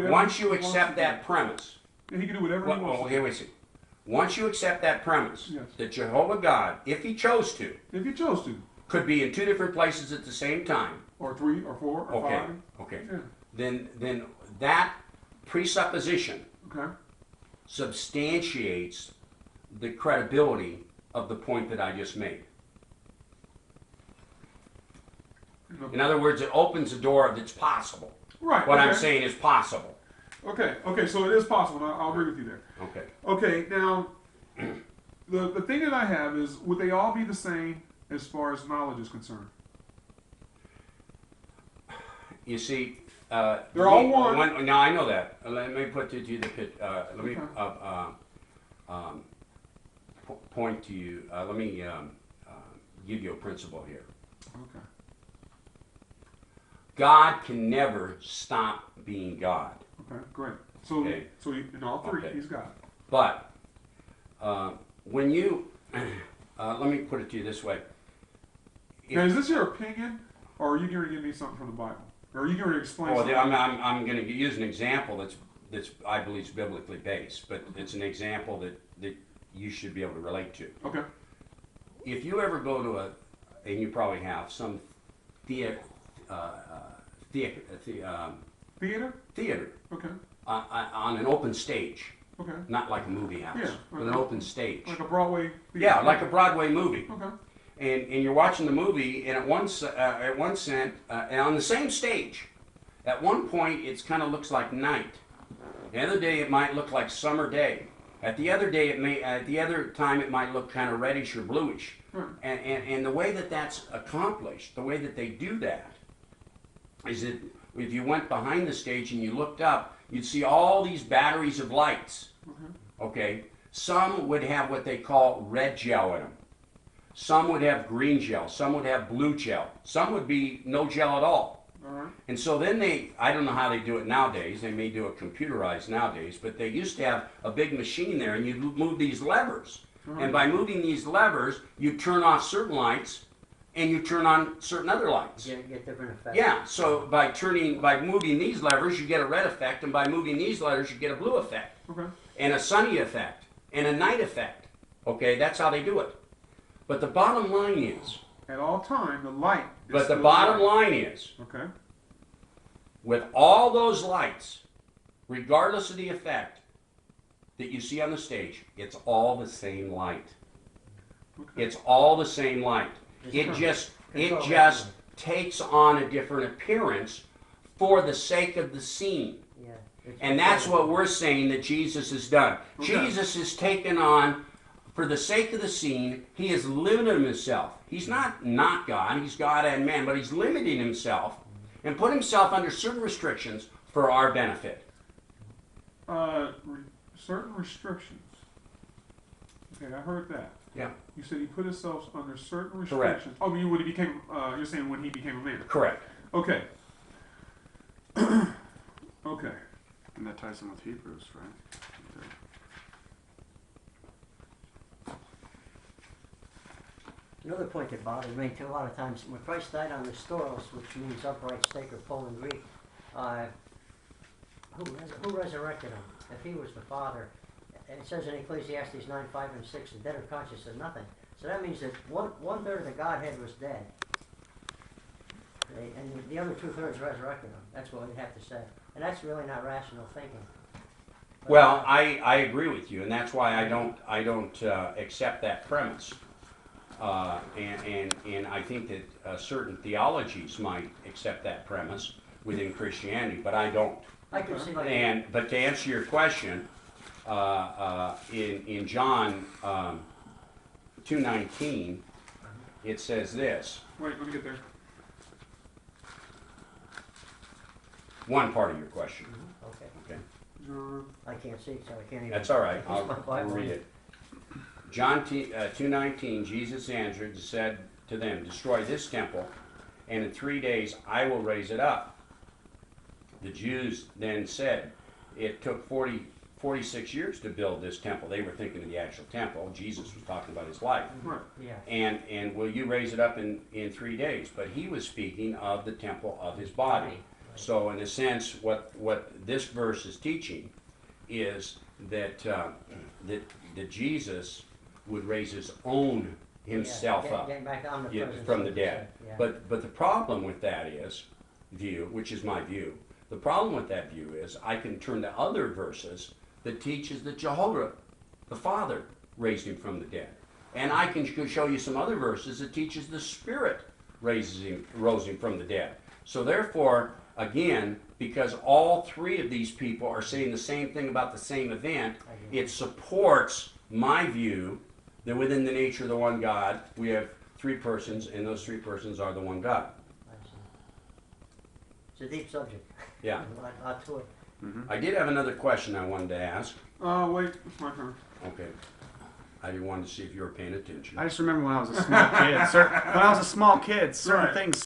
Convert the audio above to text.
whatever. Once you accept that premise. Yeah, he can do whatever he wants. Well, here we see. Once you accept that premise, yes, that Jehovah God, if he chose to, could be in two different places at the same time, or 3 or 4 or 5. Okay. Yeah. Then that presupposition okay. substantiates the credibility of the point that I just made. In other words, it opens the door that's possible. Right. What I'm saying is possible. Okay. Okay. So it is possible. I'll agree with you there. Okay. Okay. Now, the thing that I have is, would they all be the same as far as knowledge is concerned? You see, they're all one. Now I know that. Let me put to you the pit. Let me point to you. Let me give you a principle here. Okay. God can never stop being God. Okay, great. So, so in all 3, he's God. But when you, let me put it to you this way. Now, is this your opinion, or are you going to give me something from the Bible? Or are you going to explain something? I'm going to use an example that's I believe is biblically based, but it's an example that you should be able to relate to. Okay. If you ever go to and you probably have, some theater. Okay. On an open stage. Okay. Not like a movie house, yeah, but an open stage. Like a Broadway theater. Yeah, like a Broadway movie. Okay. And you're watching the movie, and on the same stage, at one point it kind of looks like night. The other day it might look like summer day. At the other time it might look kind of reddish or bluish. And the way that that's accomplished, the way that they do that, is that if you went behind the stage and you looked up, you'd see all these batteries of lights. Okay, some would have what they call red gel in them. Some would have green gel. Some would have blue gel. Some would be no gel at all. And so then I don't know how they do it nowadays. They may do it computerized nowadays, but they used to have a big machine there, and you'd move these levers. And by moving these levers, you turn off certain lights, and you turn on certain other lights. You get different effects. Yeah, so by moving these levers, you get a red effect, and by moving these levers, you get a blue effect. And a sunny effect, and a night effect. Okay, that's how they do it. But the bottom line is, at all time, the light is but the bottom line is, with all those lights, regardless of the effect that you see on the stage, it's all the same light. It's all the same light. It just takes on a different appearance for the sake of the scene. And that's what we're saying that Jesus has done. Jesus has taken on, for the sake of the scene, he has limited himself. He's not God, he's God and man, but he's limiting himself and put himself under certain restrictions for our benefit. Certain restrictions. Okay, I heard that. Yeah. You said he put himself under certain restrictions. Correct. Oh, when he became, you're saying when he became a man. Correct. Okay. Okay. And that ties in with Hebrews, right? Another point that bothered me too, a lot of times, when Christ died on the stauros, which means upright stake or pole in Greek, who resurrected him? If he was the Father, it says in Ecclesiastes 9, 5, and 6, the dead are conscious of nothing. So that means that one third of the Godhead was dead. And the other 2/3 resurrected him. That's what we'd have to say. And that's really not rational thinking. But well, I agree with you, and that's why I don't accept that premise. And I think that certain theologies might accept that premise within Christianity, but I don't. I can see but to answer your question, in John 2:19, it says this. Wait, let me get there. One part of your question. Okay. John. I can't see, so I can't even. That's all right. I'll read it. John 2:19, Jesus answered and said to them, "Destroy this temple, and in 3 days I will raise it up." The Jews then said, "It took 46 years to build this temple." They were thinking of the actual temple. Jesus was talking about his life. Right. Yeah. And will you raise it up in 3 days? But he was speaking of the temple of his body. So in a sense, what this verse is teaching is that that Jesus would raise his own himself Yeah, up getting back to omnipresence. from the dead. Yeah. But the problem with that is view, which is my view. The problem with that view is I can turn to other verses that teaches that Jehovah, the Father, raised him from the dead. And I can show you some other verses that teaches the Spirit rose him from the dead. So therefore, again, because all three of these people are saying the same thing about the same event, it supports my view that within the nature of the one God, we have three persons, and those three persons are the one God. I see. It's a deep subject. Yeah. A lot to it. I did have another question I wanted to ask. Wait, it's my turn. Okay. I wanted to see if you were paying attention. I just remember when I was a small kid. When I was a small kid, certain Right. things